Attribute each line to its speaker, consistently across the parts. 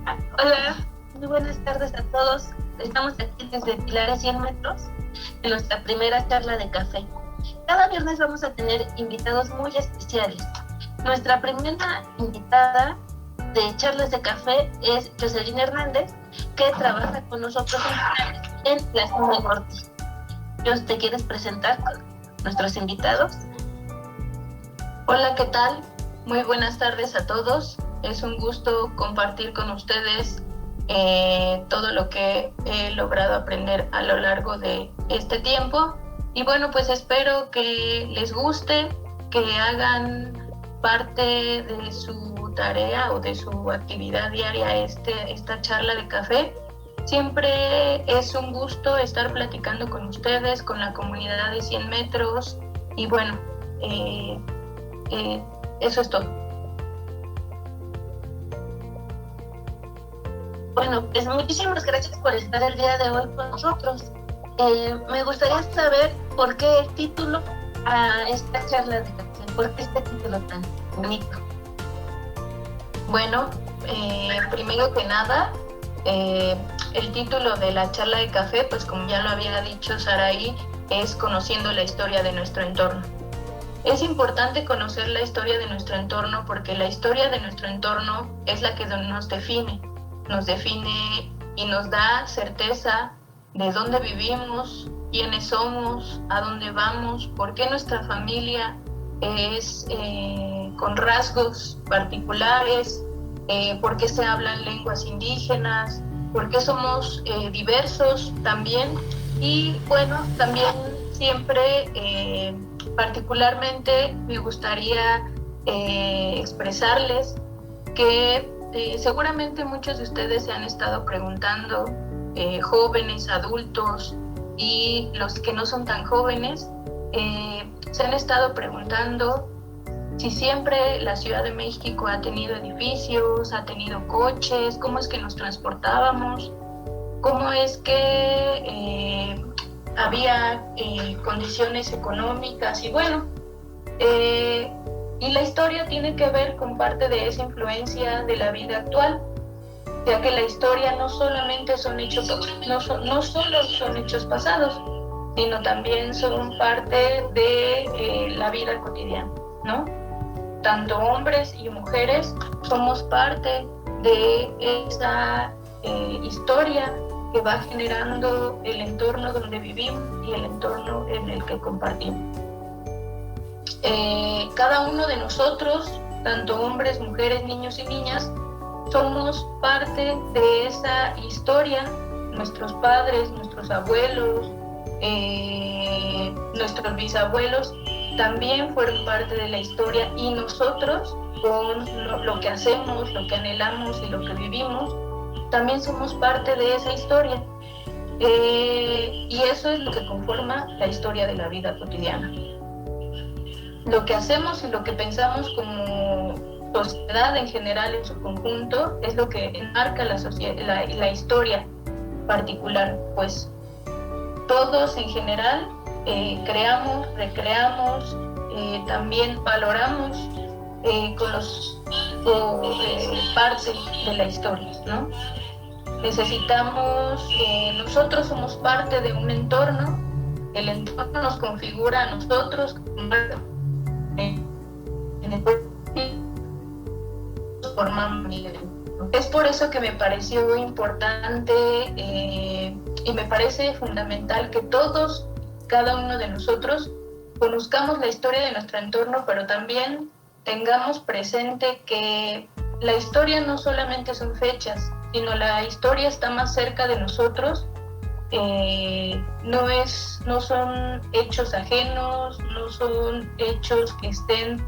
Speaker 1: Hola, muy buenas tardes a todos. Estamos aquí desde Pilares 100 metros en nuestra primera charla de café. Cada viernes vamos a tener invitados muy especiales. Nuestra primera invitada de charlas de café es Jocelyn Hernández, que trabaja con nosotros en la zona norte. ¿Te quieres presentar con nuestros invitados?
Speaker 2: Hola, ¿qué tal? Muy buenas tardes a todos. Es un gusto compartir con ustedes todo lo que he logrado aprender a lo largo de este tiempo. Y bueno, pues espero que les guste, que hagan parte de su tarea o de su actividad diaria esta charla de café. Siempre es un gusto estar platicando con ustedes, con la comunidad de 100 metros. Y bueno, eso es todo.
Speaker 1: Bueno, pues muchísimas gracias por estar el día de hoy con nosotros. Me gustaría saber por qué el título a esta charla de café, por qué este título tan bonito.
Speaker 2: Bueno, primero que nada, el título de la charla de café, pues como ya lo había dicho Saraí, es Conociendo la historia de nuestro entorno. Es importante conocer la historia de nuestro entorno porque la historia de nuestro entorno es la que nos define y nos da certeza de dónde vivimos, quiénes somos, a dónde vamos, por qué nuestra familia es con rasgos particulares, por qué se hablan lenguas indígenas, por qué somos diversos también. Y bueno, también siempre particularmente me gustaría expresarles que seguramente muchos de ustedes se han estado preguntando, jóvenes, adultos y los que no son tan jóvenes, se han estado preguntando si siempre la Ciudad de México ha tenido edificios, ha tenido coches, cómo es que nos transportábamos, cómo es que había condiciones económicas y bueno, y la historia tiene que ver con parte de esa influencia de la vida actual, ya que la historia no solamente son hechos, no solo son hechos pasados, sino también son parte de la vida cotidiana, ¿no? Tanto hombres y mujeres somos parte de esa historia que va generando el entorno donde vivimos y el entorno en el que compartimos. Cada uno de nosotros, tanto hombres, mujeres, niños y niñas, somos parte de esa historia. Nuestros padres, nuestros abuelos, nuestros bisabuelos también fueron parte de la historia y nosotros, con lo que hacemos, lo que anhelamos y lo que vivimos, también somos parte de esa historia. Y eso es lo que conforma la historia de la vida cotidiana. Lo que hacemos y lo que pensamos como sociedad en general en su conjunto es lo que enmarca la historia particular, pues todos en general creamos, recreamos, también valoramos parte de la historia, ¿no? Necesitamos, nosotros somos parte de un entorno, el entorno nos configura a nosotros, es por eso que me pareció importante y me parece fundamental que todos, cada uno de nosotros, conozcamos la historia de nuestro entorno, pero también tengamos presente que la historia no solamente son fechas, sino la historia está más cerca de nosotros. No son hechos ajenos, no son hechos que estén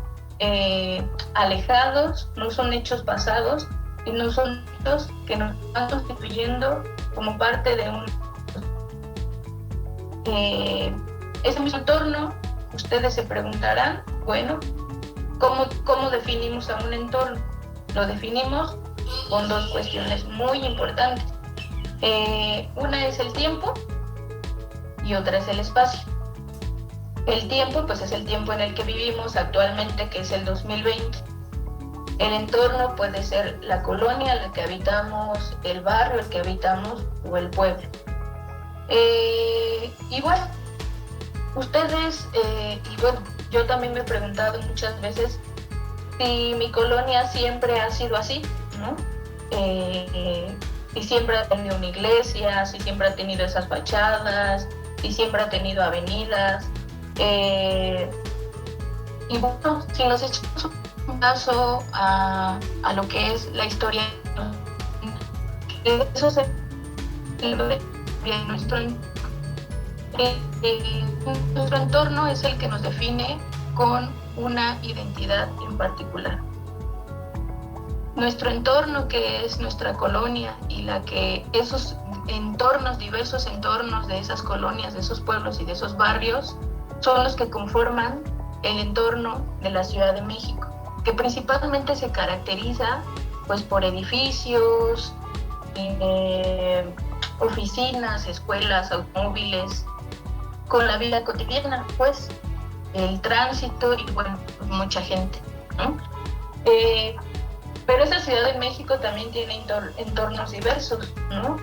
Speaker 2: alejados, no son hechos pasados, sino son hechos que nos están constituyendo como parte de ese mismo entorno. Ustedes se preguntarán, bueno, ¿cómo definimos a un entorno? Lo definimos con dos cuestiones muy importantes. Una es el tiempo y otra es el espacio. El tiempo, pues es el tiempo en el que vivimos actualmente, que es el 2020. El entorno puede ser la colonia en la que habitamos, el barrio el que habitamos o el pueblo. Y bueno, ustedes, y bueno, yo también me he preguntado muchas veces si mi colonia siempre ha sido así, ¿no? Si siempre ha tenido una iglesia, si siempre ha tenido esas fachadas, si siempre ha tenido avenidas. Y bueno, si nos echamos un paso a lo que es la historia, eso se nuestro entorno es el que nos define con una identidad en particular. Nuestro entorno, que es nuestra colonia, y la que esos entornos, diversos entornos de esas colonias, de esos pueblos y de esos barrios, son los que conforman el entorno de la Ciudad de México, que principalmente se caracteriza pues por edificios, oficinas, escuelas, automóviles, con la vida cotidiana, pues, el tránsito y bueno, mucha gente, ¿no? Pero esa Ciudad de México también tiene entornos diversos, ¿no?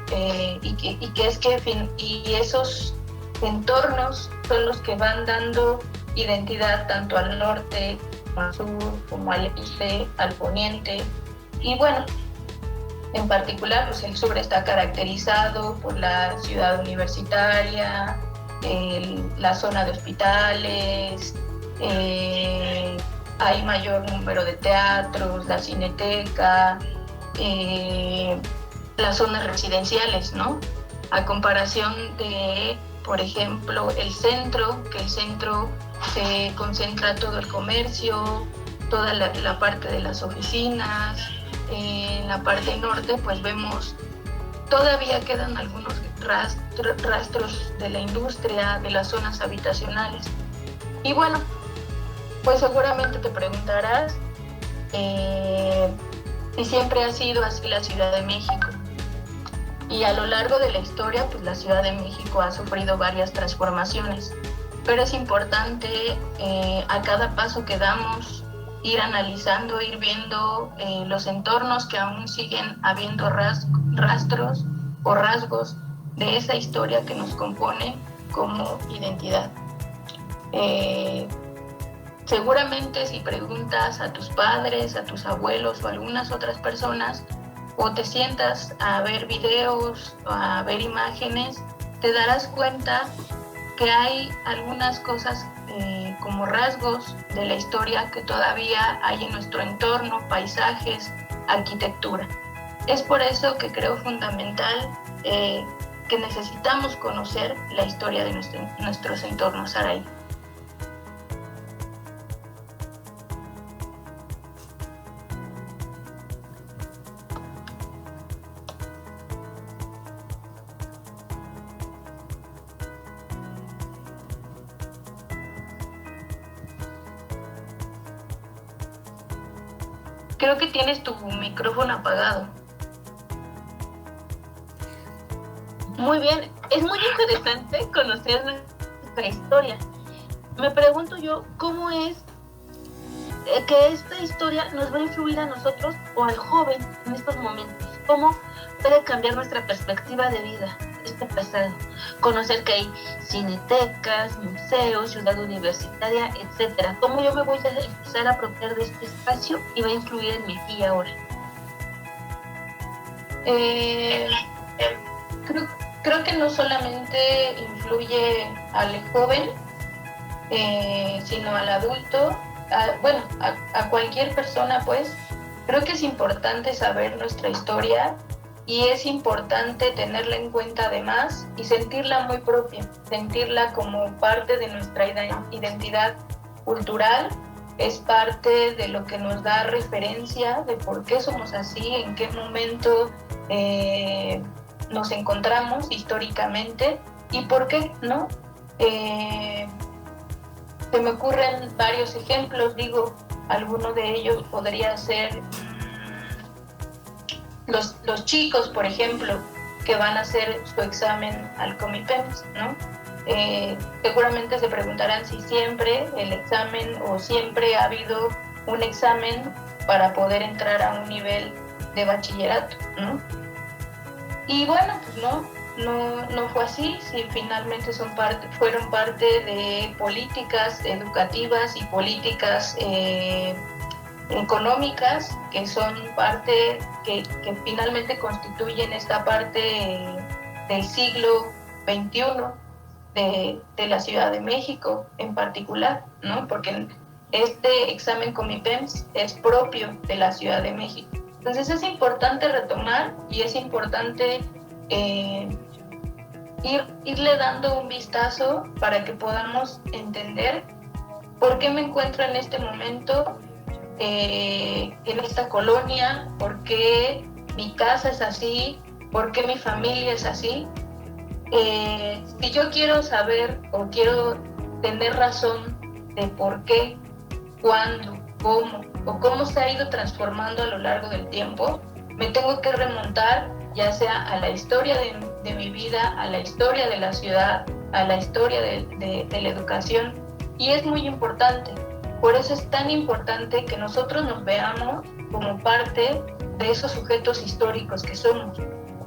Speaker 2: Y esos entornos son los que van dando identidad tanto al norte, como al sur, como al este, al poniente. Y bueno, en particular, pues el sur está caracterizado por la ciudad universitaria, la zona de hospitales, hay mayor número de teatros, la cineteca, las zonas residenciales, ¿no? A comparación de, por ejemplo, el centro, que el centro se concentra todo el comercio, toda la parte de las oficinas. En la parte norte, pues vemos, todavía quedan algunos rastros de la industria, de las zonas habitacionales. Y bueno, pues seguramente te preguntarás si siempre ha sido así la Ciudad de México. Y a lo largo de la historia, pues la Ciudad de México ha sufrido varias transformaciones, pero es importante a cada paso que damos ir analizando, ir viendo los entornos que aún siguen habiendo rastros o rasgos de esa historia que nos compone como identidad. Seguramente si preguntas a tus padres, a tus abuelos o a algunas otras personas, o te sientas a ver videos o a ver imágenes, te darás cuenta que hay algunas cosas como rasgos de la historia que todavía hay en nuestro entorno, paisajes, arquitectura. Es por eso que creo fundamental que necesitamos conocer la historia de nuestros entornos, Saraí. Creo que tienes tu micrófono apagado.
Speaker 1: Muy bien, es muy interesante conocer nuestra historia. Me pregunto yo, ¿cómo es que esta historia nos va a influir a nosotros o al joven en estos momentos? ¿Cómo puede cambiar nuestra perspectiva de vida, este pasado? Conocer que hay cinetecas, museos, ciudad universitaria, etcétera. ¿Cómo yo me voy a empezar a apropiar de este espacio y va a influir en mi aquí y ahora?
Speaker 2: Creo que no solamente influye al joven, sino al adulto, a cualquier persona, pues. Creo que es importante saber nuestra historia y es importante tenerla en cuenta además y sentirla muy propia, sentirla como parte de nuestra identidad cultural, es parte de lo que nos da referencia de por qué somos así, en qué momento nos encontramos históricamente y por qué, ¿no? Se me ocurren varios ejemplos, alguno de ellos podría ser los chicos, por ejemplo, que van a hacer su examen al Comipems, ¿no? Seguramente se preguntarán si siempre el examen o siempre ha habido un examen para poder entrar a un nivel de bachillerato, ¿no? Y bueno, pues no fue así, sí, finalmente fueron parte de políticas educativas y políticas económicas que son parte, que finalmente constituyen esta parte del siglo XXI de la Ciudad de México en particular, ¿no? Porque este examen Comipems es propio de la Ciudad de México. Entonces es importante retomar y es importante irle dando un vistazo para que podamos entender por qué me encuentro en este momento en esta colonia, por qué mi casa es así, por qué mi familia es así. Si yo quiero saber o quiero tener razón de por qué, cuándo, cómo o cómo se ha ido transformando a lo largo del tiempo, me tengo que remontar ya sea a la historia de mi vida, a la historia de la ciudad, a la historia de la educación, y es muy importante. Por eso es tan importante que nosotros nos veamos como parte de esos sujetos históricos que somos,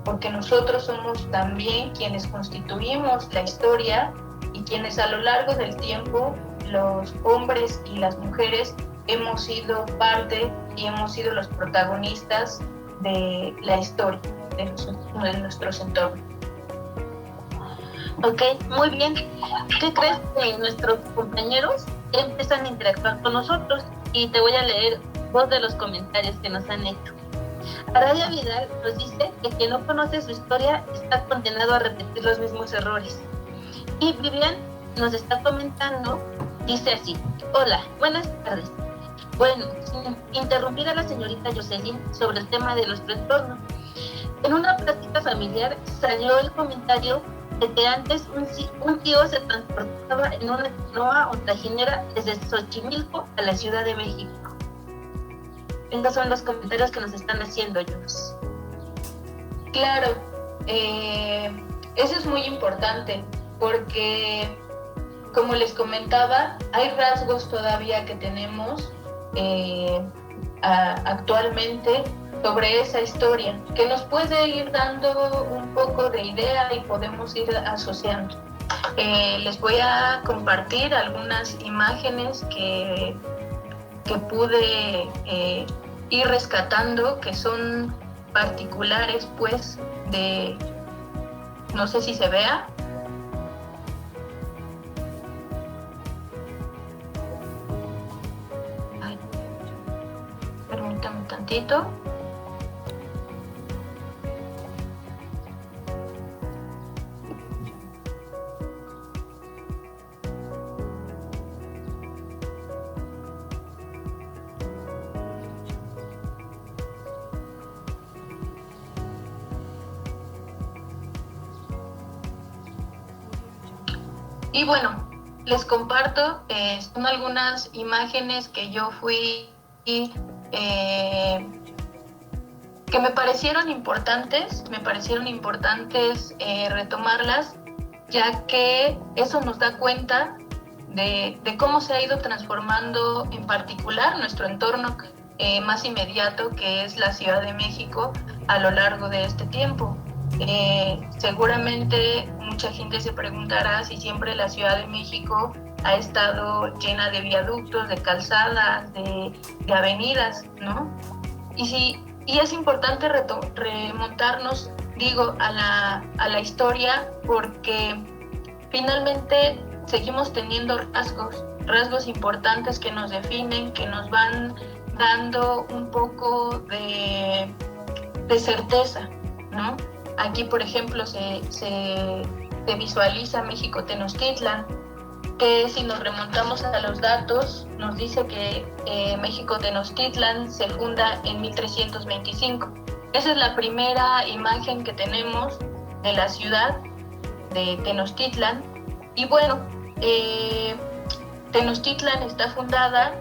Speaker 2: porque nosotros somos también quienes constituimos la historia y quienes a lo largo del tiempo, los hombres y las mujeres, hemos sido parte y hemos sido los protagonistas de la historia de nuestros entornos.
Speaker 1: Ok, muy bien. ¿Qué crees que nuestros compañeros empiezan a interactuar con nosotros? Y te voy a leer dos de los comentarios que nos han hecho. Aradia Vidal nos dice que quien no conoce su historia está condenado a repetir los mismos errores. Y Vivian nos está comentando, dice así: hola, buenas tardes. Bueno, sin interrumpir a la señorita Jocelyn sobre el tema de nuestro entorno, en una plática familiar salió el comentario de que antes un tío se transportaba en una canoa o trajinera desde Xochimilco a la Ciudad de México. Estos son los comentarios que nos están haciendo ellos.
Speaker 2: Claro, eso es muy importante porque, como les comentaba, hay rasgos todavía que tenemos actualmente sobre esa historia que nos puede ir dando un poco de idea y podemos ir asociando. Les voy a compartir algunas imágenes que pude ir rescatando, que son particulares, pues, no sé si se vea. Ay, permítame un tantito. Y bueno, les comparto, son algunas imágenes que yo fui, que me parecieron importantes retomarlas, ya que eso nos da cuenta de cómo se ha ido transformando en particular nuestro entorno más inmediato, que es la Ciudad de México, a lo largo de este tiempo. Seguramente mucha gente se preguntará si siempre la Ciudad de México ha estado llena de viaductos, de calzadas, de avenidas, ¿no? Y es importante remontarnos, digo, a la historia, porque finalmente seguimos teniendo rasgos importantes que nos definen, que nos van dando un poco de certeza, ¿no? Aquí, por ejemplo, se visualiza México Tenochtitlan, que si nos remontamos a los datos, nos dice que México Tenochtitlan se funda en 1325. Esa es la primera imagen que tenemos de la ciudad de Tenochtitlan. Y bueno, Tenochtitlan está fundada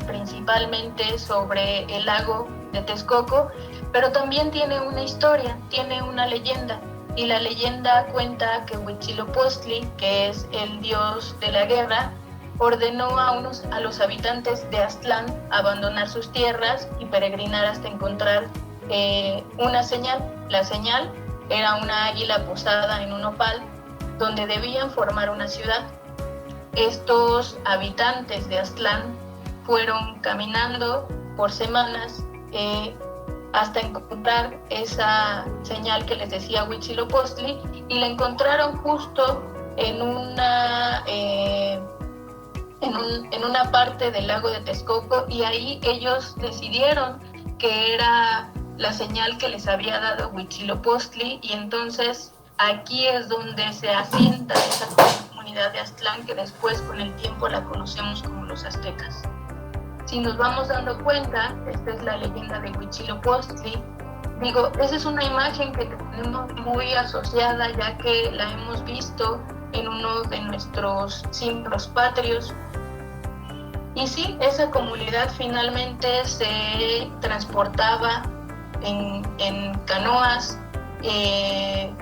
Speaker 2: principalmente sobre el lago de Texcoco, pero también tiene una historia, tiene una leyenda, y la leyenda cuenta que Huitzilopochtli, que es el dios de la guerra, ordenó a los habitantes de Aztlán abandonar sus tierras y peregrinar hasta encontrar una señal. La señal era una águila posada en un nopal donde debían formar una ciudad. Estos habitantes de Aztlán fueron caminando por semanas hasta encontrar esa señal que les decía Huitzilopochtli, y la encontraron justo en una parte del lago de Texcoco, y ahí ellos decidieron que era la señal que les había dado Huitzilopochtli, y entonces aquí es donde se asienta esa comunidad de Aztlán, que después con el tiempo la conocemos como los aztecas. Si nos vamos dando cuenta, esta es la leyenda de Huitzilopochtli. Digo, esa es una imagen que tenemos muy asociada, ya que la hemos visto en uno de nuestros símbolos patrios. Y sí, esa comunidad finalmente se transportaba en canoas,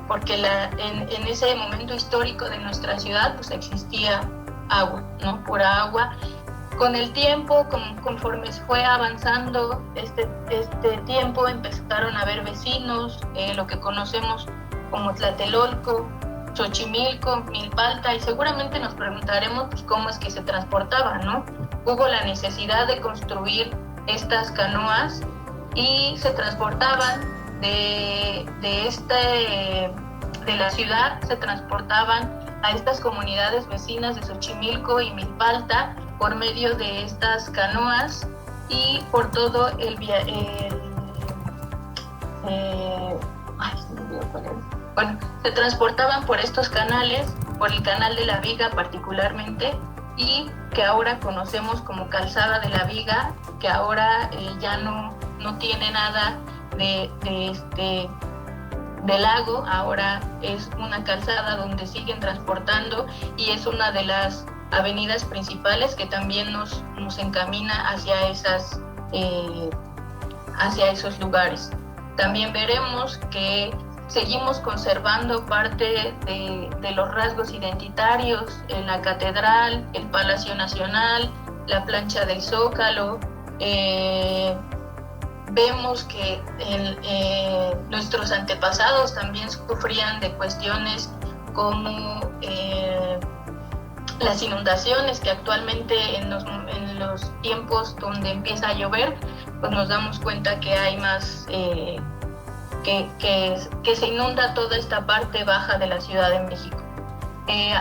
Speaker 2: porque en ese momento histórico de nuestra ciudad pues existía agua, ¿no? Pura agua. Con el tiempo, conforme fue avanzando este tiempo, empezaron a haber vecinos, lo que conocemos como Tlatelolco, Xochimilco, Milpalta, y seguramente nos preguntaremos pues, cómo es que se transportaban, ¿no? Hubo la necesidad de construir estas canoas y se transportaban de la ciudad, se transportaban a estas comunidades vecinas de Xochimilco y Milpalta por medio de estas canoas y por todo se transportaban por estos canales, por el canal de la Viga particularmente, y que ahora conocemos como Calzada de la Viga, que ahora ya no tiene nada de lago, ahora es una calzada donde siguen transportando, y es una de las avenidas principales que también nos encamina hacia esos lugares. También veremos que seguimos conservando parte de los rasgos identitarios en la catedral, el Palacio Nacional, la plancha del Zócalo. Vemos que nuestros antepasados también sufrían de cuestiones como las inundaciones, que actualmente en los tiempos donde empieza a llover, pues nos damos cuenta que hay más, que se inunda toda esta parte baja de la Ciudad de México.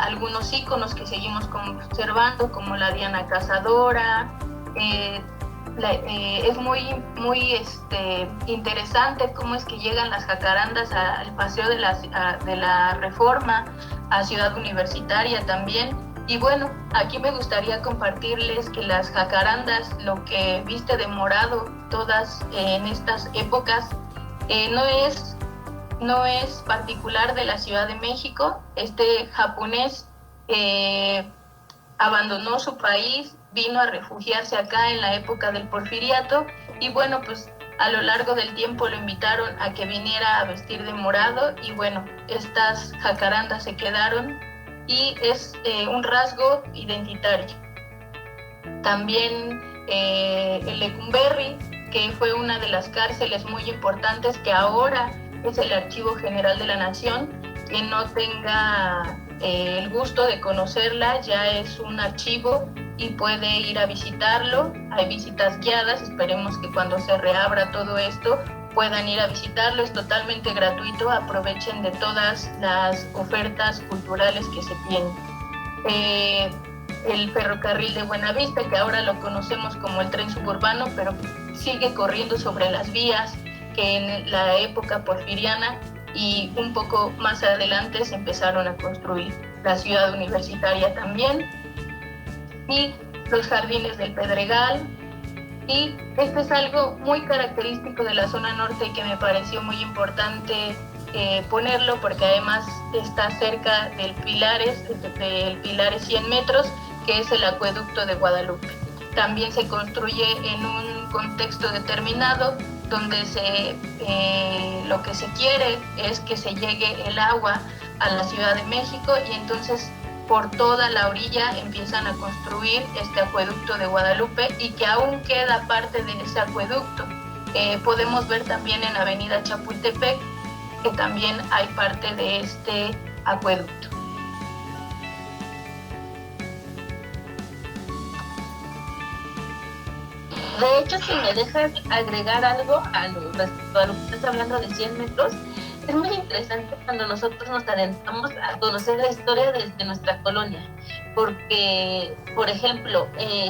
Speaker 2: Algunos íconos que seguimos conservando, como la Diana Cazadora. Es muy interesante cómo es que llegan las jacarandas al Paseo de la Reforma, a Ciudad Universitaria también. Y bueno, aquí me gustaría compartirles que las jacarandas, lo que viste de morado todas en estas épocas, no es particular de la Ciudad de México. Este japonés abandonó su país, vino a refugiarse acá en la época del Porfiriato, y bueno, pues a lo largo del tiempo lo invitaron a que viniera a vestir de morado, y bueno, estas jacarandas se quedaron y es un rasgo identitario. También el Lecumberri, que fue una de las cárceles muy importantes, que ahora es el Archivo General de la Nación. Quien no tenga el gusto de conocerla, ya es un archivo y puede ir a visitarlo. Hay visitas guiadas, esperemos que cuando se reabra todo esto puedan ir a visitarlo, es totalmente gratuito, aprovechen de todas las ofertas culturales que se tienen. El ferrocarril de Buenavista, que ahora lo conocemos como el tren suburbano, pero sigue corriendo sobre las vías que en la época porfiriana y un poco más adelante se empezaron a construir. La Ciudad Universitaria también, y los jardines del Pedregal. Y esto es algo muy característico de la zona norte que me pareció muy importante ponerlo, porque además está cerca del Pilares 100 metros, que es el acueducto de Guadalupe. También se construye en un contexto determinado, donde lo que se quiere es que se llegue el agua a la Ciudad de México, y entonces por toda la orilla empiezan a construir este acueducto de Guadalupe y que aún queda parte de ese acueducto. Podemos ver también en Avenida Chapultepec que también hay parte de este acueducto.
Speaker 1: De hecho, si me dejas agregar algo respecto a lo que estás hablando de 100 metros, es muy interesante cuando nosotros nos adentramos a conocer la historia desde nuestra colonia, porque, por ejemplo,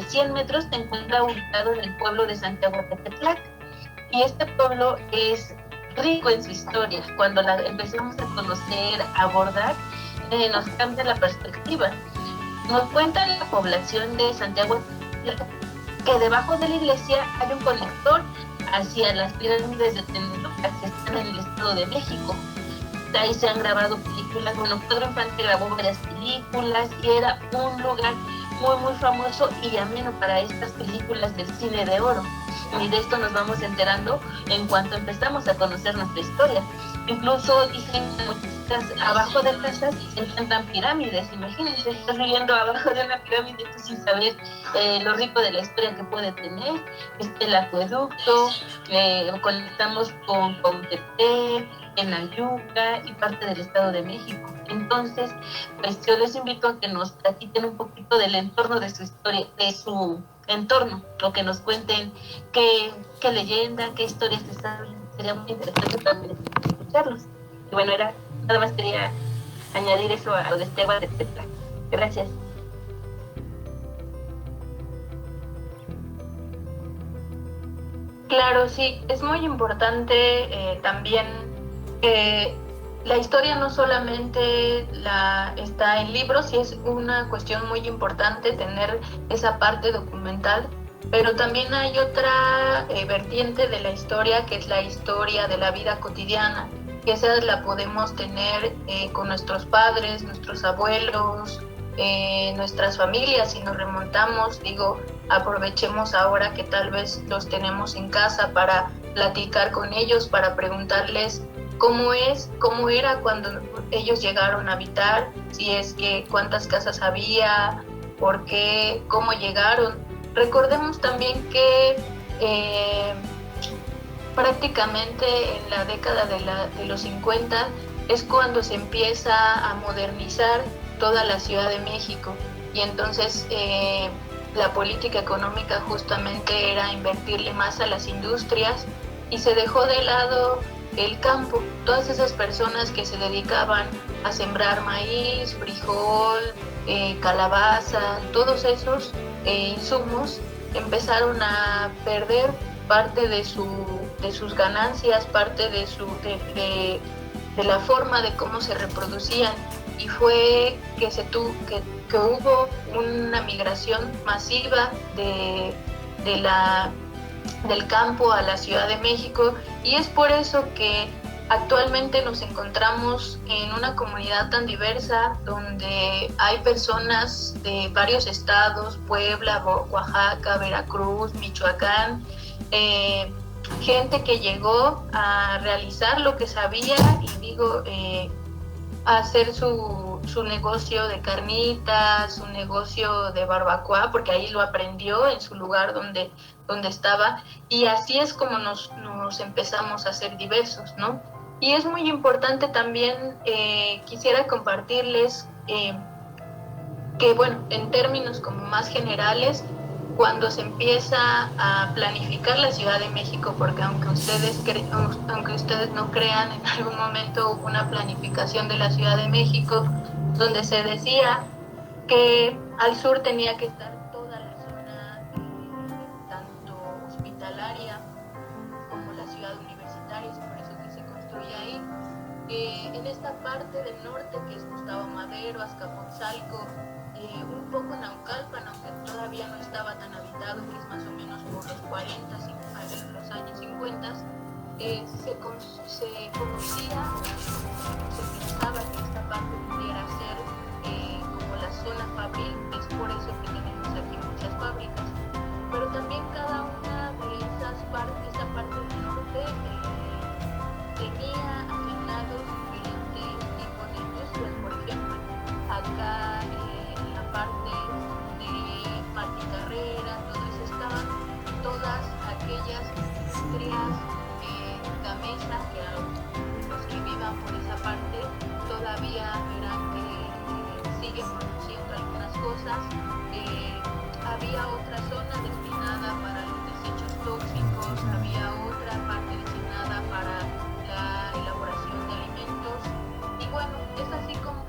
Speaker 1: 100 metros se encuentra ubicado en el pueblo de Santiago Tepetlán, y este pueblo es rico en su historia. Cuando la empezamos a conocer, a abordar, nos cambia la perspectiva. Nos cuenta la población de Santiago Tepetlán que debajo de la iglesia hay un conector hacia las pirámides de Tenochtitlan que están en el Estado de México. De ahí se han grabado películas. Bueno, Pedro Infante grabó varias películas y era un lugar muy famoso y ameno para estas películas del cine de oro. Y de esto nos vamos enterando en cuanto empezamos a conocer nuestra historia. Incluso dicen que muchas abajo de casas se encuentran pirámides. Imagínense, estás viviendo abajo de una pirámide sin saber lo rico de la historia que puede tener. El acueducto, conectamos con Tepe, en Ayuca y parte del Estado de México. Entonces, pues yo les invito a que nos platiquen un poquito del entorno de su historia, de su entorno, o que nos cuenten qué leyenda, qué historias se saben. Sería muy interesante también escucharlos. Y bueno, nada más quería añadir eso a lo de Esteban, etcétera. Gracias.
Speaker 2: Claro, sí, es muy importante también que la historia no solamente está en libros, y es una cuestión muy importante tener esa parte documental, pero también hay otra vertiente de la historia, que es la historia de la vida cotidiana, que esa la podemos tener con nuestros padres, nuestros abuelos, nuestras familias. Si nos remontamos, aprovechemos ahora que tal vez los tenemos en casa para platicar con ellos, para preguntarles cómo era cuando ellos llegaron a habitar, si es que cuántas casas había, por qué, cómo llegaron. Recordemos también que prácticamente en la década de los 50 es cuando se empieza a modernizar toda la Ciudad de México, y entonces la política económica justamente era invertirle más a las industrias y se dejó de lado el campo. Todas esas personas que se dedicaban a sembrar maíz, frijol, calabaza, todos esos insumos empezaron a perder parte de sus ganancias, parte de la forma de cómo se reproducían, y fue que hubo una migración masiva del campo a la Ciudad de México, y es por eso que actualmente nos encontramos en una comunidad tan diversa, donde hay personas de varios estados: Puebla, Oaxaca, Veracruz, Michoacán, gente que llegó a realizar lo que sabía a hacer su negocio de carnitas, su negocio de barbacoa, porque ahí lo aprendió en su lugar donde estaba, y así es como nos empezamos a ser diversos, ¿no? Y es muy importante también, quisiera compartirles que, bueno, en términos como más generales, cuando se empieza a planificar la Ciudad de México, porque aunque ustedes no crean, en algún momento hubo una planificación de la Ciudad de México donde se decía que al sur tenía que estar toda la zona, tanto hospitalaria como la ciudad universitaria, es por eso que se construye ahí. En esta parte del norte, que es Gustavo Madero, Azcapotzalco, un poco Naucalpan, aunque todavía no estaba tan habitado, que es más o menos por los 40, los años 50, se conocía, se pensaba que esta parte pudiera ser como la zona fabril, es por eso que tenemos aquí muchas fábricas, pero también cada una de esas partes, esa parte del norte, tenía asignados diferentes tipos de industrias. Por ejemplo, acá casas, había otra zona destinada para los desechos tóxicos, había otra parte destinada para la elaboración de alimentos. Y bueno, es así como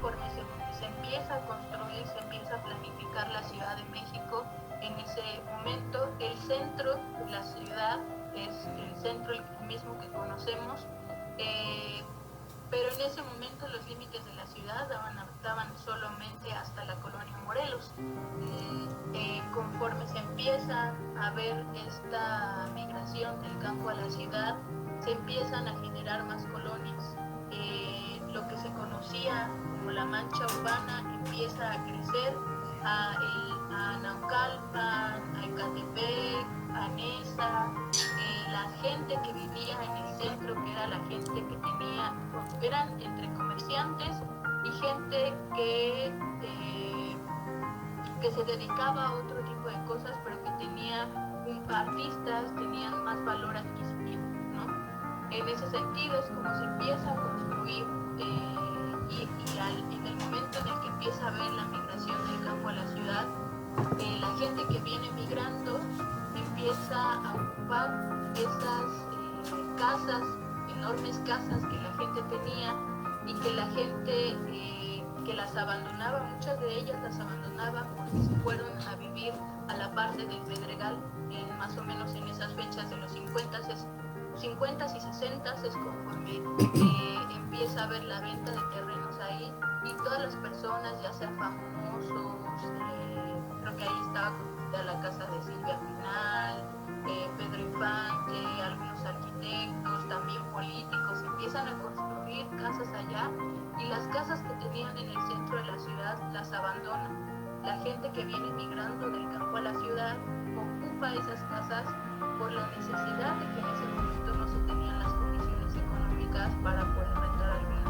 Speaker 2: se empieza a construir, se empieza a planificar la Ciudad de México. En ese momento el centro de la ciudad es el centro el mismo que conocemos, pero en ese momento los límites de la ciudad daban solamente hasta la colonia Morelos. Conforme se empieza a ver esta migración del campo a la ciudad, se empiezan a generar más colonias. Lo que se conocía como la mancha urbana empieza a crecer, a Naucalpan, a Ecatepec, a Nesa. La gente que vivía en el centro, que era la gente que tenía, eran entre comerciantes y gente que se dedicaba a otro tipo de cosas, pero que tenía artistas, tenían más valor adquisitivo, ¿no? En ese sentido es como se empieza a construir en el momento en el que empieza a haber la migración del campo a la ciudad, la gente que viene migrando empieza a ocupar esas casas, enormes casas que la gente tenía y que la gente que las abandonaba, muchas de ellas las abandonaban porque se fueron a vivir a la parte del Pedregal, más o menos en esas fechas de los 50s y 60s es conforme empieza a haber la venta de terrenos ahí, y todas las personas, ya sean famosos, creo que ahí estaba la casa de Silvia Pinal, Pedro Infante, algunos arquitectos, también políticos, empiezan a construir casas allá, y las casas que tenían en el centro de la ciudad las abandonan. La gente que viene migrando del campo a la ciudad ocupa esas casas por la necesidad de que en ese momento no se tenían las condiciones económicas para poder rentar alguna.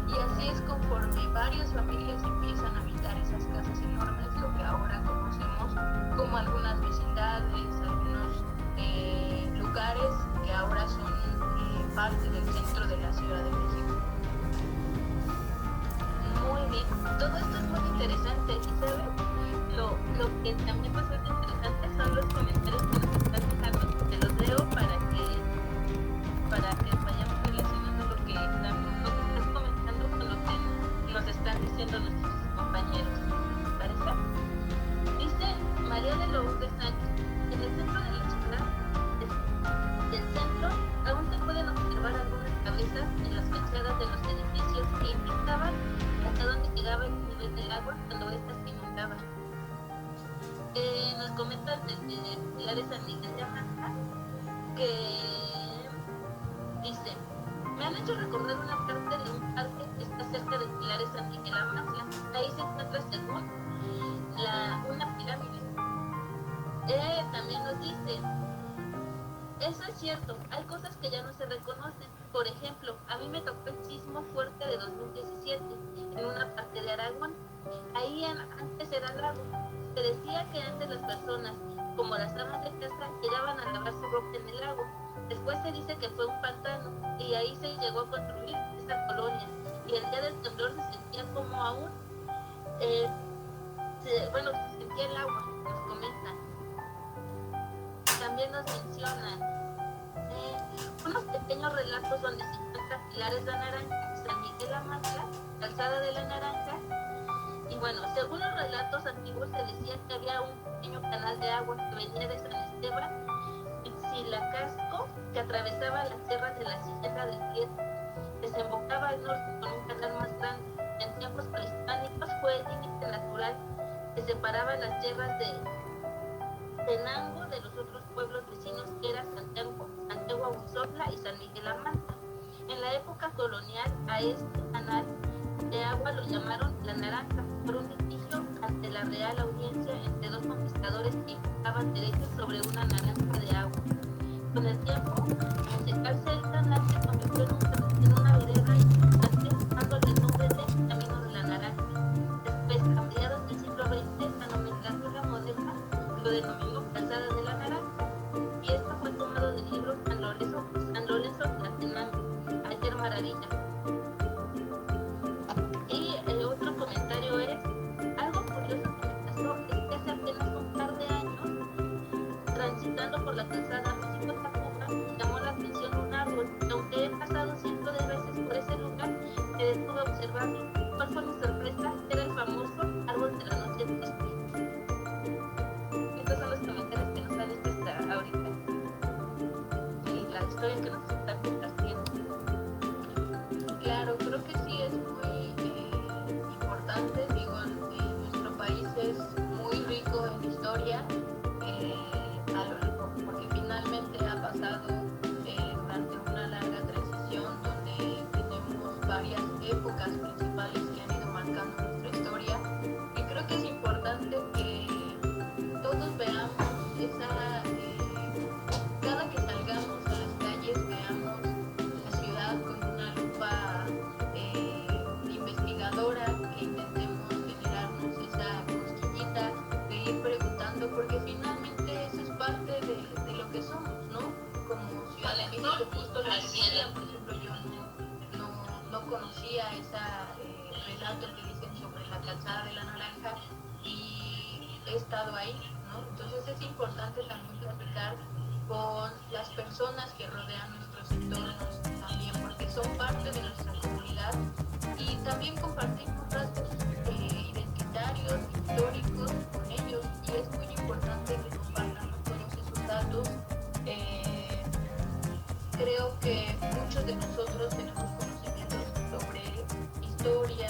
Speaker 2: Y así es conforme varias familias empiezan a habitar esas casas enormes, lo que ahora conocemos como algunas vecindades, algunos lugares que ahora son parte del centro de la Ciudad de México.
Speaker 1: Muy bien, todo esto es muy interesante, y ¿sabes? Lo que también es muy interesante son los comentarios que nos están dejando. Te los leo para que vayamos relacionando lo que estás comentando con lo que nos están diciendo nuestros compañeros. ¿Te parece? Dice María de Lourdes Sánchez: en el centro de la ciudad, del centro, aún se pueden observar algunas cabezas en las fachadas de los edificios que indicaban hasta dónde llegaba el nivel del agua cuando ésta se inundaba. Nos comenta desde Pilares San Miguel de Arranca que dice: me han hecho recordar una parte de un parque que está cerca de Pilares San Miguel Amaxla. Ahí se encuentra, según una pirámide. También nos dice: eso es cierto, hay cosas que ya no se reconocen. Por ejemplo, a mí me tocó el sismo fuerte de 2017 en una parte de Aragón. Ahí antes era lago. Se decía que antes las personas, como las amas de casa, llegaban a lavar su ropa en el lago. Después se dice que fue un pantano y ahí se llegó a construir esa colonia. Y el día del temblor se sentía como aún, se sentía el agua, nos comentan. También nos mencionan unos pequeños relatos donde se encuentra Pilares La Naranja, San Miguel Amaxla, Calzada de la Naranja. Y bueno, según los relatos antiguos se decía que había un pequeño canal de agua que venía de San Esteban en Silacasco, que atravesaba las sierras de la Sierra del Prieto, desembocaba al norte con un canal más grande. En tiempos prehispánicos fue el límite natural que separaba las sierras de Tenango de los otros pueblos vecinos, que eran Santiago Auxotla y San Miguel Amanta. En la época colonial, a este canal de agua lo llamaron La Naranja, por un litigio ante la Real Audiencia entre dos conquistadores que buscaban derechos sobre una naranja de agua. Con el tiempo, al secarse el canal se convirtió en una vereda importante, dándole el nombre de Camino de la Naranja. Después, a mediados del siglo XX, la nomenclatura moderna lo denominó Calzada de la Naranja, y esto fue tomado del libro San Lorenzo Tlatenango, Ayer Maravilla. Y el otro comentario es: algo curioso que me pasó
Speaker 2: he estado ahí, ¿no? Entonces es importante también platicar con las personas que rodean nuestros entornos también, porque son parte de nuestra comunidad y también compartimos rasgos identitarios, históricos con ellos, y es muy importante que compartamos todos esos datos. Creo que muchos de nosotros tenemos conocimientos sobre historia,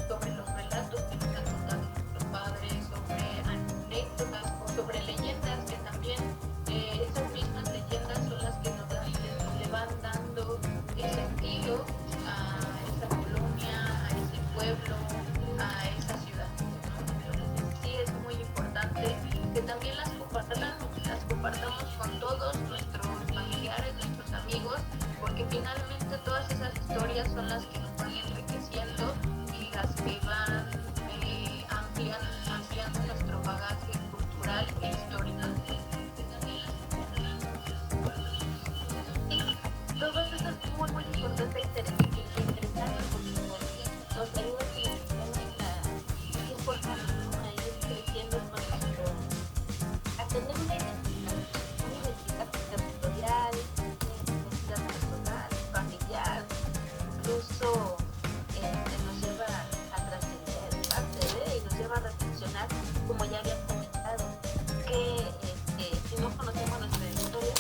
Speaker 2: sobre los relatos que nos han contado nuestros padres, sobre anécdotas o sobre leyendas que también esas mismas leyendas son las que le van dando sentido a esa colonia, a ese pueblo, a esa ciudad, ¿no? Entonces sí es muy importante que también las compartamos con todos nuestros familiares, nuestros amigos, porque finalmente todas esas historias son las que nos van enriqueciendo y las que van ampliando nuestro bagaje cultural e histórico.
Speaker 1: Sí, todo eso es muy importante e interesante porque nos ayuda a ir formando, a ir creciendo con a tener una identidad territorial, una identidad personal, familiar, incluso nos lleva a trascender parte de y nos lleva a reflexionar, como ya había comentado, que si no conocemos nuestra historia,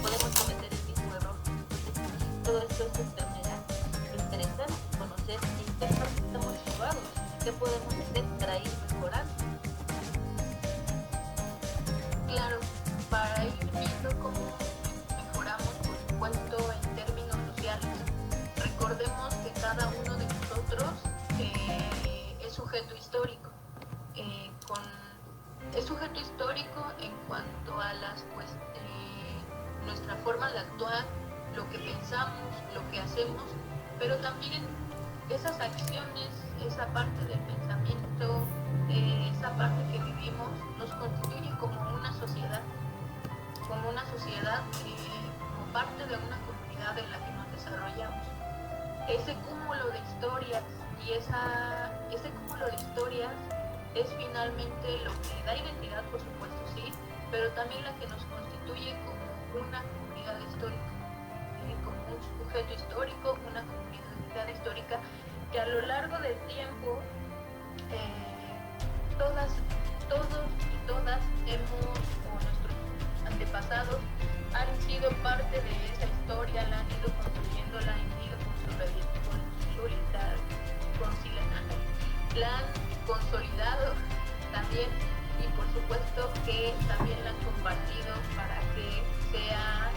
Speaker 1: podemos cometer el mismo error. Entonces, todo esto es enfermedad. Interesante conocer en qué parte estamos jugados, qué podemos hacer para ir mejorando.
Speaker 2: Claro, para ir viendo cómo mejoramos, por supuesto, en términos sociales. Recordemos que cada uno de nosotros es sujeto histórico. Es sujeto histórico en cuanto a nuestra forma de actuar, lo que pensamos, lo que hacemos, pero también esas acciones, esa parte del pensamiento, esa parte que vivimos, nos constituye como una sociedad, como parte de una comunidad en la que nos desarrollamos. Ese cúmulo de historias y ese cúmulo de historias es finalmente lo que da identidad, por supuesto, sí, pero también la que nos constituye como una comunidad histórica, como un sujeto histórico, una comunidad histórica que a lo largo del tiempo todos y todas o nuestros antepasados han sido parte de esa historia, la han ido construyendo, la han ido la han consolidado también, y por supuesto que también la han compartido para que sea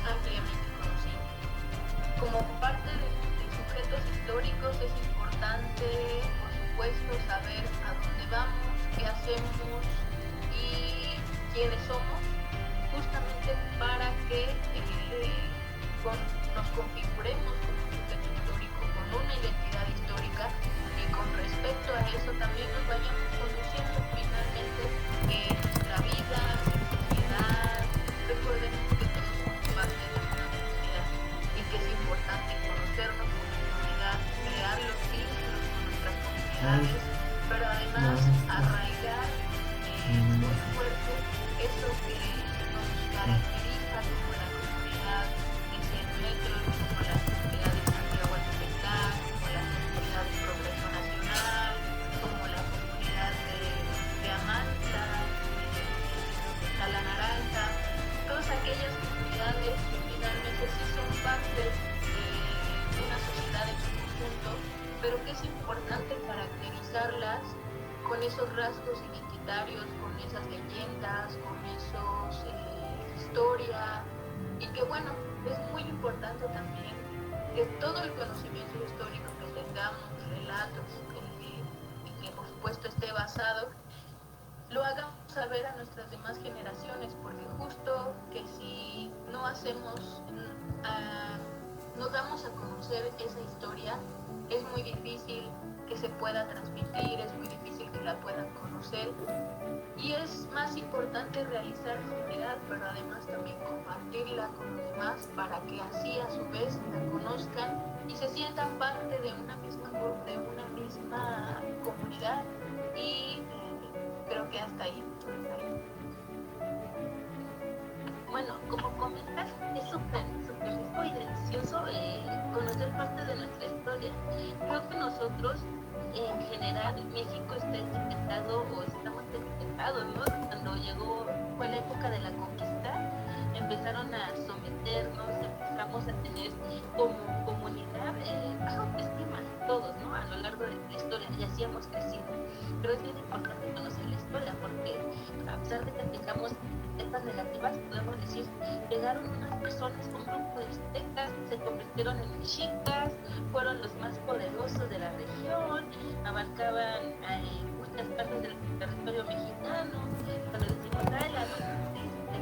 Speaker 2: ampliamente conocida. Como parte de sujetos históricos es importante, por supuesto, saber a dónde vamos, qué hacemos y quiénes somos, justamente para que nos configuremos como un sujeto histórico, con una identidad histórica, y con respecto a eso también nos vayamos conduciendo finalmente en nuestra vida, en sociedad. Recordemos que todos somos parte de una comunidad y que es importante conocernos como comunidad, crear los vínculos con nuestras comunidades, pero además arraigar muy fuerte eso que nos caracteriza como la comunidad de 100 metros, como la comunidad de Santiago Alcobendas, como la comunidad de Progreso Nacional, como la comunidad de Amantla, de Sala Naranja, todas aquellas comunidades que finalmente sí son parte de una sociedad en su conjunto, pero que es importante caracterizarlas con esos rasgos identitarios, con esas leyendas, con esos historia, y que bueno, es muy importante también que todo el conocimiento histórico que tengamos, relatos, y que por supuesto esté basado, lo hagamos saber a nuestras demás generaciones, porque justo que si no hacemos, no damos a conocer esa historia, es muy difícil que se pueda transmitir, es muy difícil que la puedan conocer, y es más importante realizar comunidad, pero además también compartirla con los demás para que así a su vez la conozcan y se sientan parte de una misma comunidad y cuenta ahí.
Speaker 1: Bueno, como comentas, es súper rico y delicioso conocer parte de nuestra historia. Creo que nosotros, en general, México está etiquetado o estamos etiquetados, ¿no? Cuando fue la época de la conquista, empezaron a someternos, empezamos a tener como comunidad baja autoestima, todos, ¿no? A lo largo de la historia, y así hemos crecido. Pero es bien importante conocer la historia, porque a pesar de que tengamos etapas negativas, podemos decir, llegaron unas personas, un grupo de aztecas, se convirtieron en mexicas, fueron los más poderosos de la región, abarcaban muchas partes del territorio mexicano. Cuando decimos, la noche triste,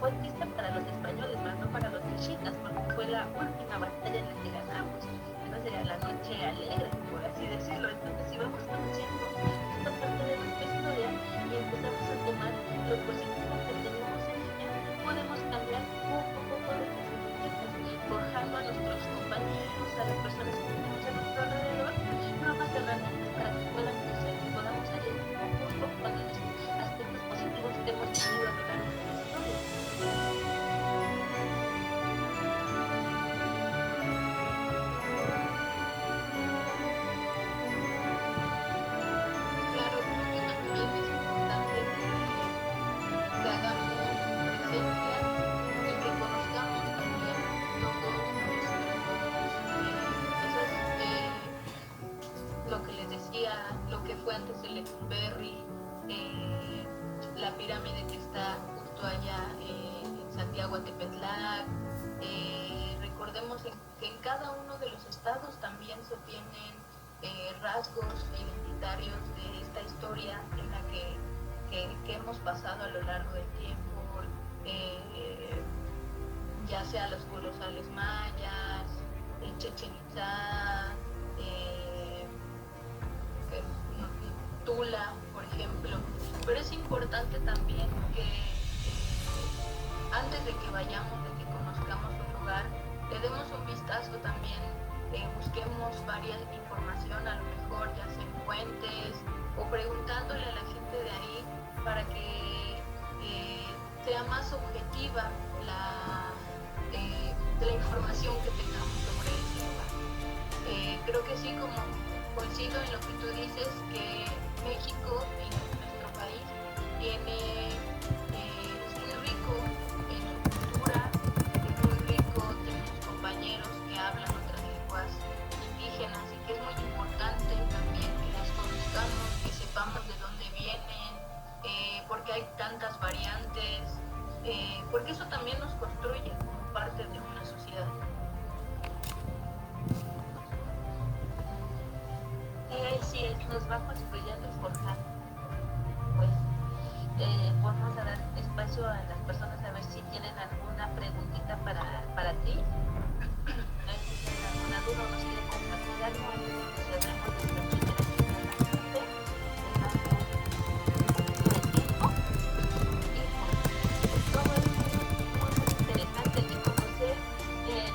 Speaker 1: fue triste para los españoles, pero no para los mexicas, porque fue la última batalla en la que ganamos. Entonces era la noche alegre, por así decirlo. Entonces, si vamos conociendo esta parte de nuestra historia y empezamos a tomar lo positivo que tenemos en ella, podemos cambiar poco a poco de perspectivas, forjando a nuestros compañeros, a las personas que tenemos a nuestro alrededor, nuevas herramientas para que puedan crecer y podamos salir un poco con los aspectos positivos que hemos tenido a lo largo de la historia.
Speaker 2: Claro, creo que también es importante que hagamos presencia y que conozcamos también todos esas, lo que les decía, lo que fue antes el Lecumberri, la pirámide que está justo allá en Santiago Atepetlac. Recordemos que en cada uno de los estados también se tienen rasgos identitarios de esta historia en la que hemos pasado a lo largo del tiempo, ya sea los colosales mayas, Chichén Itzá, Tula, por ejemplo. Pero es importante también que antes de que vayamos, de que conozcamos un lugar, le demos un vistazo también, busquemos varias información, a lo mejor ya sea en fuentes o preguntándole a la gente de ahí para que sea más objetiva la información que tengamos sobre ese lugar. Creo que sí, como coincido en lo que tú dices, que México y nuestro país es muy rico en su cultura, es muy rico, tenemos compañeros que hablan otras lenguas indígenas y que es muy importante también que las conozcamos, que sepamos de dónde vienen, porque hay tantas variantes, porque eso también nos construye como parte de una sociedad.
Speaker 1: Sí, nos va construyendo y forjando. Pues vamos a dar espacio a las personas a ver si tienen alguna preguntita para ti. A ver si tienen alguna duda o nos quieren compartir algo antes de que cerremos nuestra primera charla de tiempo. Y pues todo es muy interesante y conocer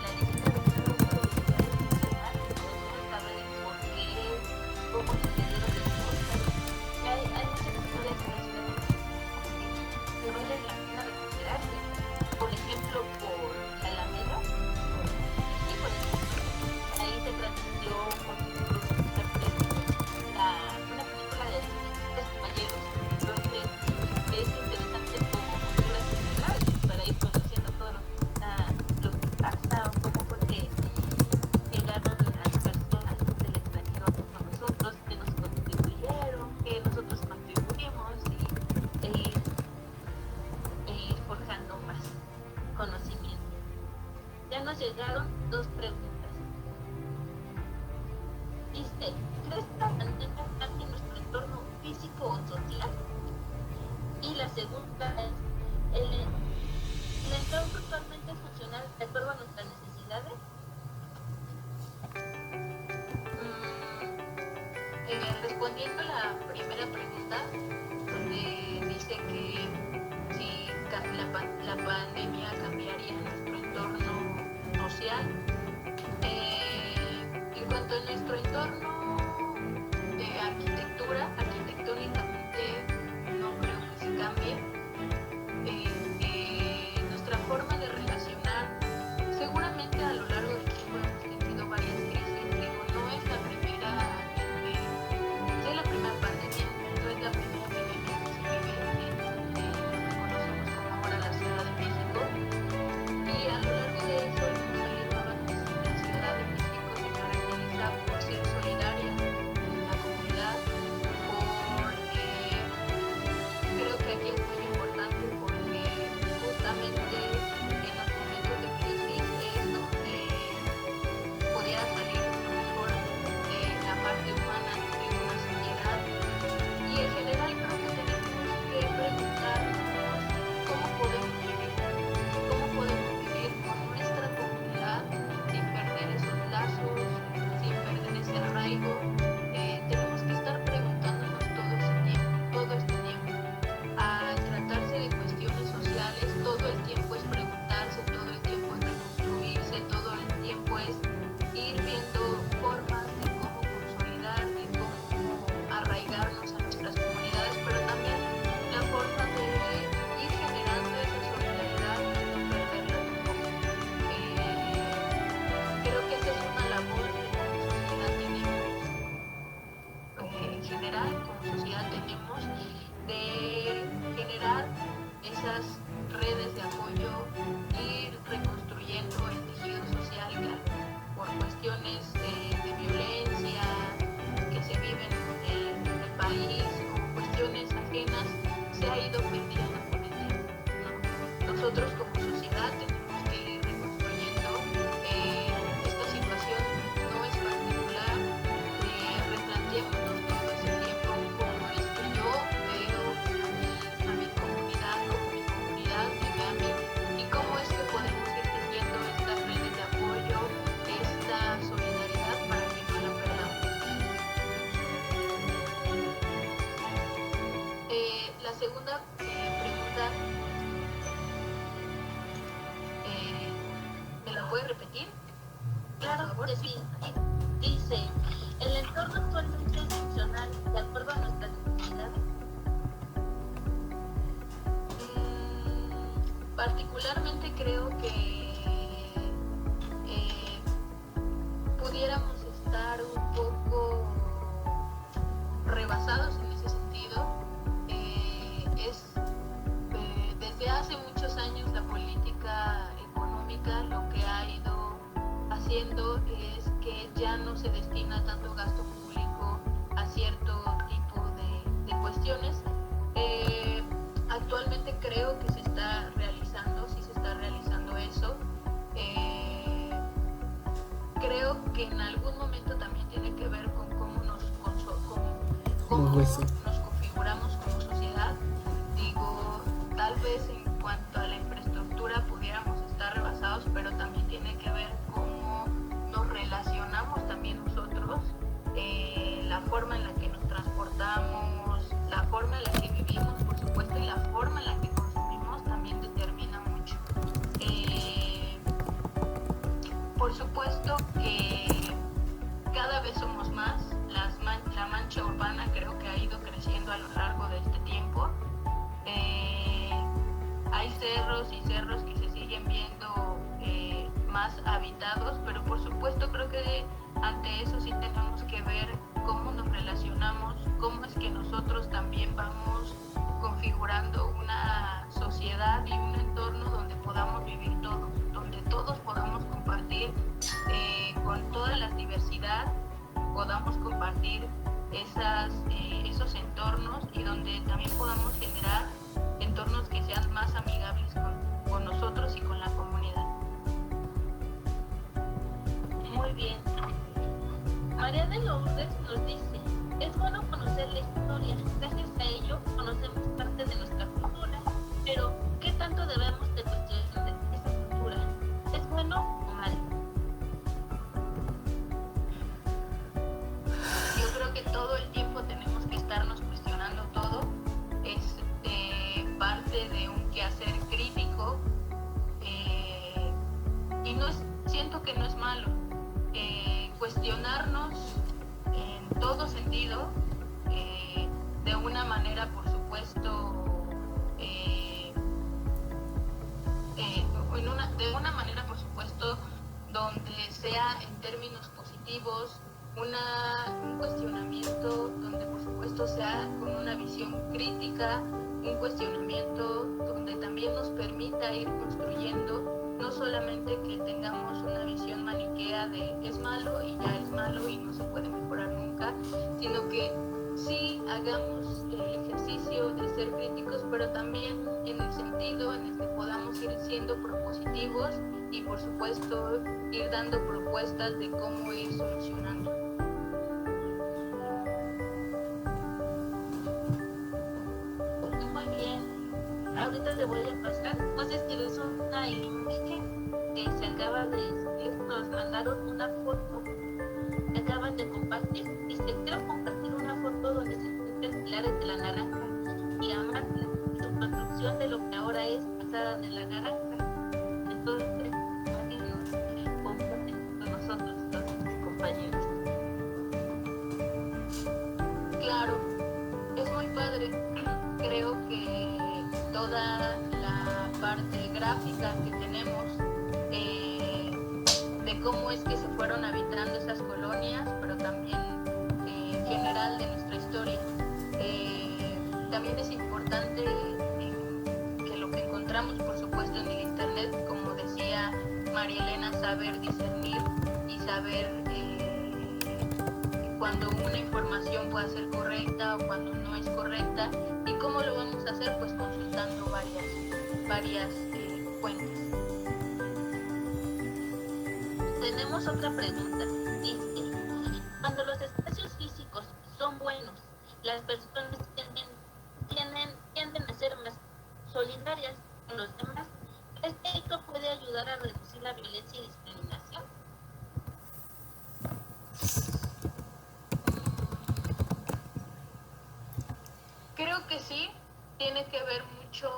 Speaker 1: la visita de cada uno de los lugares nacionales, ¿no? Saber el por qué, cómo sucedieron las cosas. Hay muchas historias en la Ciudad de México que vale la pena recuperarse. Por ejemplo, por la Alameda, y por ejemplo, ahí se transmitió por una película de tres caballeros. Entonces, es interesante como culturas similares para ir conociendo todo lo que pasa o cómo fue que llegaron las personas del extranjero con nosotros, que nos contribuyeron, que nosotros contribuimos e ir forjando más conocimiento. Ya nos llegaron dos preguntas. Dice, ¿crees que la pandemia cambia nuestro entorno físico o social? Y la segunda es, ¿el entorno actualmente es funcional de acuerdo a nuestras necesidades?
Speaker 2: Respondiendo a la primera pregunta, donde dice que si la pandemia cambiaría nuestro entorno social, en cuanto a nuestro entorno de arquitectura, arquitectónicamente no creo como sociedad tenemos de generar esas redes de apoyo, ir reconstruyendo el tejido social por cuestiones de violencia que se viven en el país o cuestiones ajenas, se ha ido perdiendo con el tiempo, ¿no? Nosotros como sociedad tenemos que ir reconstruyendo esta situación, no es particular, replanteémonos todo ese tiempo cómo es que yo veo a mi comunidad, como mi comunidad me ve a mí, y cómo es que podemos ir tejiendo estas redes de apoyo, esta solidaridad para que no la perdamos. La segunda pregunta, ¿me la puede repetir?
Speaker 1: Claro que sí. Dice, ¿el entorno actualmente es funcional de acuerdo a nuestras necesidades?
Speaker 2: Particularmente creo que pudiéramos estar un poco rebasados en ese sentido. Desde hace muchos años la política económica lo que ha ido haciendo es que ya no se destina tanto gasto público a cierto tipo de cuestiones. Actualmente creo que se está realizando, sí se está realizando eso. Creo que en algún momento también tiene que ver con cómo nos configuramos como sociedad. Digo, tal vez en cuanto a la infraestructura pudiéramos estar rebasados, pero también tiene que ver cómo nos relacionamos también nosotros, la forma en la que nos transportamos, la forma en la que vivimos, por supuesto, y la forma en la que consumimos también determina mucho. Por supuesto que cada vez somos más, la mancha urbana creo que ha ido creciendo a lo largo de este tiempo. Hay cerros y cerros que se siguen viendo más habitados, pero por supuesto creo que ante eso sí tenemos que ver cómo nos relacionamos, cómo es que nosotros también vamos configurando una sociedad y un entorno donde podamos vivir todos, donde todos podamos compartir con toda la diversidad, podamos compartir esos entornos y donde también podamos generar entornos que sean más amigables con nosotros y con la comunidad.
Speaker 1: Muy bien. María de Lourdes nos dice, es bueno conocer la historia, gracias a ello conocemos parte de nuestra cultura, pero ¿qué tanto debemos de cuestionar esa cultura? ¿Es bueno o malo?
Speaker 2: Yo creo que todo el tiempo tenemos que estarnos cuestionando todo, es parte de un quehacer crítico, y siento que no es malo cuestionarnos en todo sentido, de una manera, por supuesto, de una manera, por supuesto, donde sea en términos positivos, un cuestionamiento donde, por supuesto, sea con una visión crítica, un cuestionamiento donde también nos permita ir construyendo, no solamente que tengamos una visión maniquea de es malo y ya es malo y no se puede mejorar nunca, sino que sí hagamos el ejercicio de ser críticos, pero también en el sentido en el que podamos ir siendo propositivos y, por supuesto, ir dando propuestas de cómo ir solucionando.
Speaker 1: Muy bien. Ahorita te voy a pasar. No sé si ves una imagen que se acaba de subir. Nos mandaron una foto que acaban de compartir. Dice, quiero compartir una foto donde se encuentran pilares de la naranja y amante su construcción de lo que ahora es Calzada de la Naranja. Entonces, imagínenos, comparten con nosotros, los compañeros.
Speaker 2: Claro, es muy padre. Creo que toda la parte gráfica que tenemos de cómo es que se fueron habitando esas colonias, pero también en general de nuestra historia, También es importante que lo que encontramos, por supuesto, en el Internet, como decía María Elena, saber discernir y saber cuando una información pueda ser correcta o cuando no es correcta. ¿Y cómo lo vamos a hacer? Pues consultando varias fuentes.
Speaker 1: Tenemos otra pregunta. Dice, cuando los espacios físicos son buenos, las personas tienden a ser más solidarias con los demás. ¿Crees que esto puede ayudar a reducir la violencia y discriminación?
Speaker 2: Creo que sí, tiene que ver mucho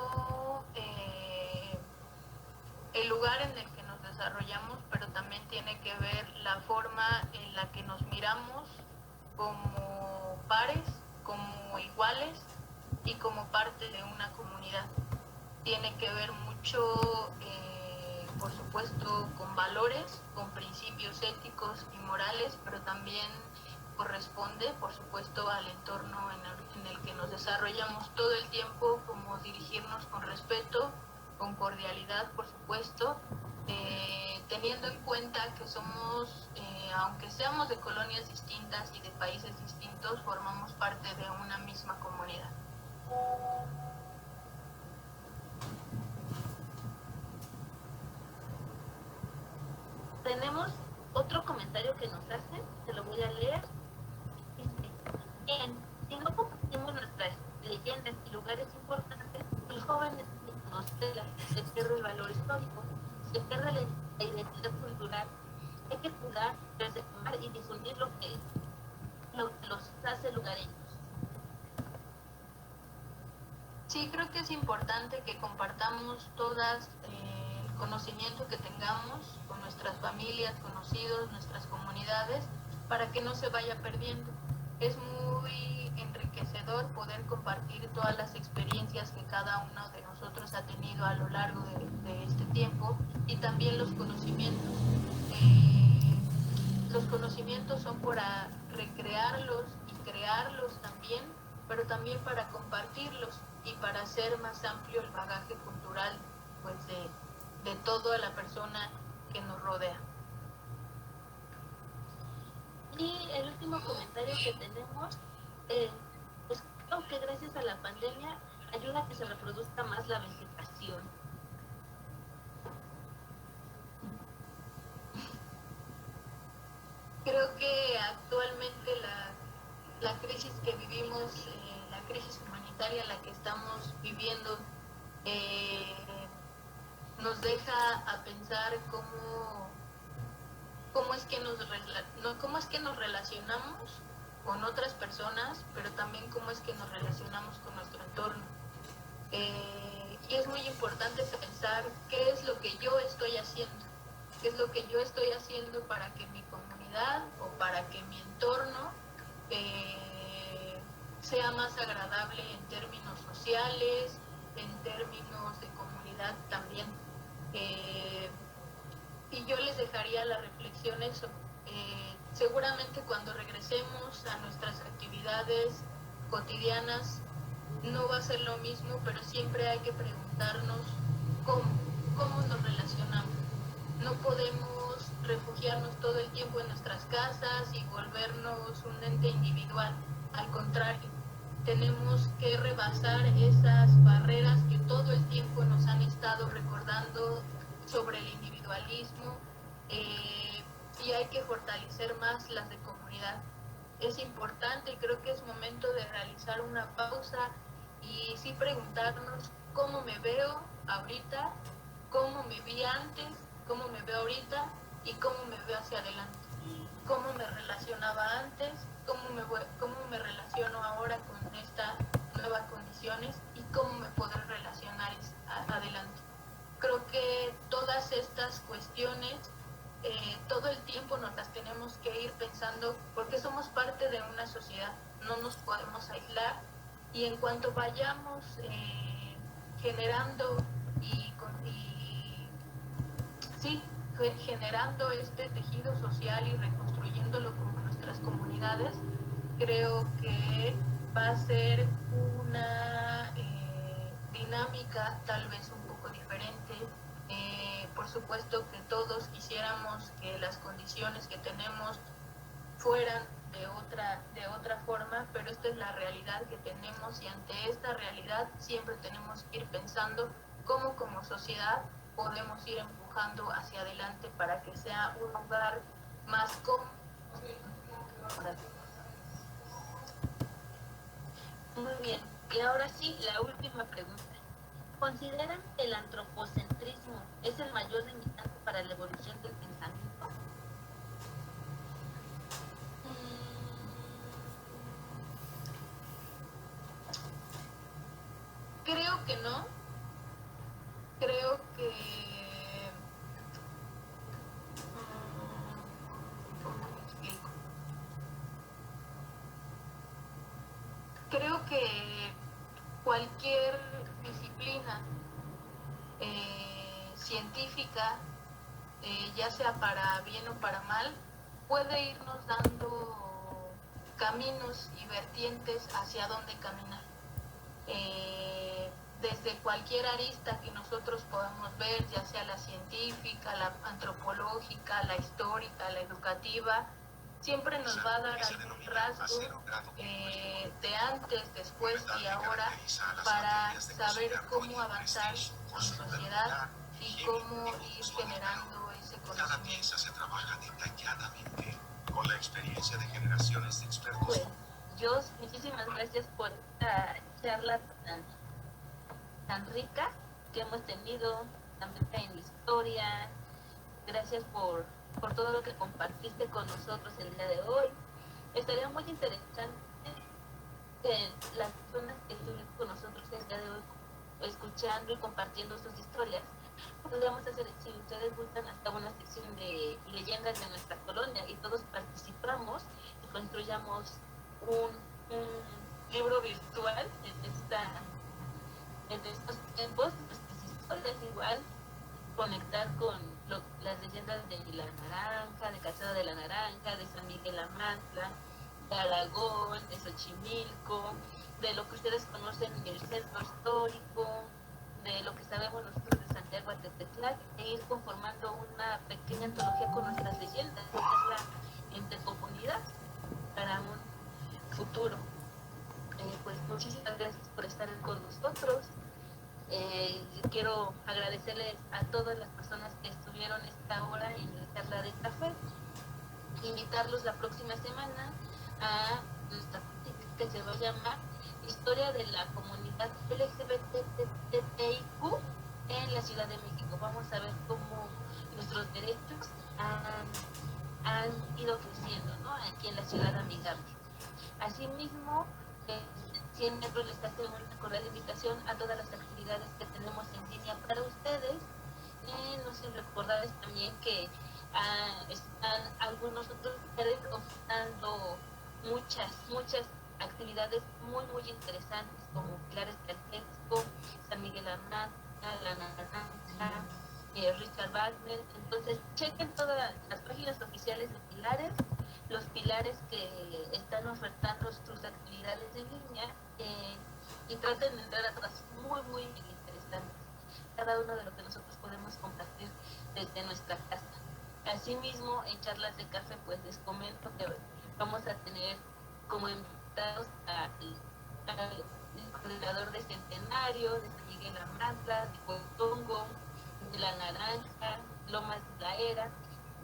Speaker 2: el lugar en el que nos desarrollamos, pero también tiene que ver la forma en la que nos miramos como pares, como iguales y como parte de una comunidad. Tiene que ver mucho, por supuesto, con valores, con principios éticos y morales, pero también corresponde, por supuesto, al entorno en el que nos desarrollamos todo el tiempo, como dirigirnos con respeto, con cordialidad, por supuesto, teniendo en cuenta que somos, aunque seamos de colonias distintas y de países distintos, formamos parte de una misma comunidad.
Speaker 1: Tenemos otro comentario que nos hacen, se lo voy a leer. Dice, bien, si no compartimos nuestras leyendas y lugares importantes, el joven se pierde el valor histórico, se pierde la identidad cultural. Hay que cuidar, preservar y difundir lo que los hace lugareños.
Speaker 2: Sí, creo que es importante que compartamos todas el conocimiento que tengamos con nuestras familias, conocidos, nuestras comunidades, para que no se vaya perdiendo. Es muy enriquecedor poder compartir todas las experiencias que cada uno de nosotros ha tenido a lo largo de este tiempo y también los conocimientos. Los conocimientos son para recrearlos y crearlos también, pero también para compartirlos y para hacer más amplio el bagaje cultural pues de toda la persona que nos rodea.
Speaker 1: Y el último comentario que tenemos, pues creo que gracias a la pandemia ayuda a que se reproduzca más la vegetación.
Speaker 2: Creo que actualmente la crisis que vivimos, la crisis humanitaria en la que estamos viviendo, nos deja a pensar cómo es que nos relacionamos con otras personas, pero también cómo es que nos relacionamos con nuestro entorno. Y es muy importante pensar qué es lo que yo estoy haciendo, qué es lo que yo estoy haciendo para que mi comunidad o para que mi entorno sea más agradable en términos sociales, en términos de comunidad también. Y yo les dejaría las reflexiones, seguramente cuando regresemos a nuestras actividades cotidianas no va a ser lo mismo, pero siempre hay que preguntarnos cómo nos relacionamos. No podemos refugiarnos todo el tiempo en nuestras casas y volvernos un ente individual. Al contrario, tenemos que rebasar esas barreras que todo el tiempo nos han estado recordando sobre el individualismo, y hay que fortalecer más las de comunidad. Es importante y creo que es momento de realizar una pausa y sí preguntarnos cómo me veo ahorita, cómo me vi antes, cómo me veo ahorita y cómo me veo hacia adelante. Cómo me relacionaba antes, cómo me relaciono ahora con estas nuevas condiciones y cómo me podré relacionar adelante. Creo que todas estas cuestiones todo el tiempo nos las tenemos que ir pensando porque somos parte de una sociedad, no nos podemos aislar y en cuanto vayamos generando generando este tejido social y reconstruyéndolo como nuestras comunidades, creo que va a ser una dinámica tal vez un poco diferente. Por supuesto que todos quisiéramos que las condiciones que tenemos fueran de otra forma, pero esta es la realidad que tenemos y ante esta realidad siempre tenemos que ir pensando cómo como sociedad podemos ir empujando hacia adelante para que sea un lugar más cómodo.
Speaker 1: Muy bien, y ahora sí, la última pregunta. ¿Consideran que el antropocentrismo es el mayor limitante para la evolución del pensamiento?
Speaker 2: Creo que no. Creo que ¿cómo me explico? Creo que cualquier disciplina científica, ya sea para bien o para mal, puede irnos dando caminos y vertientes hacia dónde caminar. Desde cualquier arista que nosotros podamos ver, ya sea la científica, la antropológica, la histórica, la educativa, siempre nos va a dar algún rasgo de antes, después y ahora para saber cómo avanzar en sociedad y cómo ir generando ese conocimiento.
Speaker 3: Cada pieza se trabaja detalladamente con la experiencia de generaciones de expertos.
Speaker 1: Pues, Jos, muchísimas gracias por esta charla tan rica que hemos tenido, tan rica en historia. Gracias por todo lo que compartiste con nosotros el día de hoy. Estaría muy interesante que las personas que estuvieron con nosotros el día de hoy, escuchando y compartiendo sus historias, podríamos hacer, si ustedes gustan, hasta una sección de leyendas de nuestra colonia y todos participamos y construyamos un libro virtual en estos tiempos, nuestras historias igual, conectar con las leyendas de la Naranja, de Calzada de la Naranja, de San Miguel Amantla, de Aragón, de Xochimilco, de lo que ustedes conocen el centro histórico, de lo que sabemos nosotros de Santiago Atepetlac, e ir conformando una pequeña antología con nuestras leyendas, que es la intercomunidad para un futuro. Pues muchísimas gracias por estar con nosotros. Quiero agradecerles a todas las personas que estuvieron esta hora en la charla de café, invitarlos la próxima semana a nuestra práctica que se va a llamar Historia de la Comunidad LGBTIQ en la Ciudad de México. Vamos a ver cómo nuestros derechos han ido creciendo, ¿no?, aquí en la ciudad amigable. Asimismo, 100 metros les hace una cordial invitación a todas las actividades que tenemos en línea para ustedes. No sé, recordarles también que están algunos otros ustedes ofreciendo muchas actividades muy interesantes, como Pilares Caltexco, San Miguel Amantla, La Naranja, Richard Wagner. Entonces, chequen todas las páginas oficiales de Pilares, los pilares que están ofertando sus actividades en línea, y traten de entrar a todas muy interesantes, cada uno de lo que nosotros podemos compartir desde nuestra casa. Asimismo, en charlas de café, pues les comento que vamos a tener como invitados al coordinador de Centenario, de San Miguel Amantla, de Huehuetongo, de La Naranja, Lomas de la Era,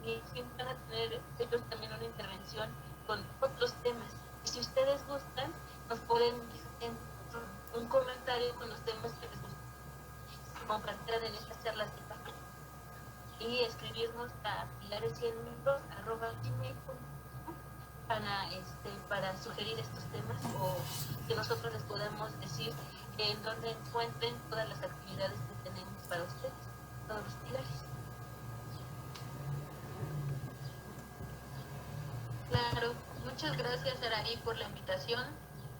Speaker 1: y van a tener ellos también una intervención con otros temas. Y si ustedes gustan, nos pueden dejar un comentario con los temas que les gustan, compartir en estas charlas de café, y escribirnos a pilares100metros@gmail.com para sugerir estos temas, o que nosotros les podamos decir en dónde encuentren todas las actividades que tenemos para ustedes, todos los pilares.
Speaker 2: Claro, muchas gracias, Araí, por la invitación.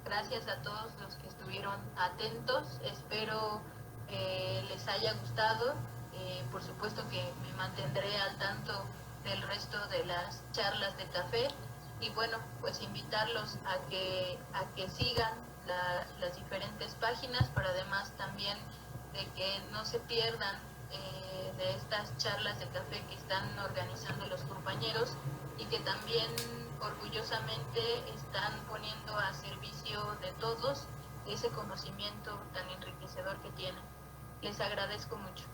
Speaker 2: Gracias a todos los que estuvieron atentos. Espero que les haya gustado. Por supuesto que me mantendré al tanto del resto de las charlas de café y bueno, pues invitarlos a que sigan las diferentes páginas, pero además también de que no se pierdan de estas charlas de café que están organizando los compañeros y que también orgullosamente están poniendo a servicio de todos ese conocimiento tan enriquecedor que tienen. Les agradezco mucho.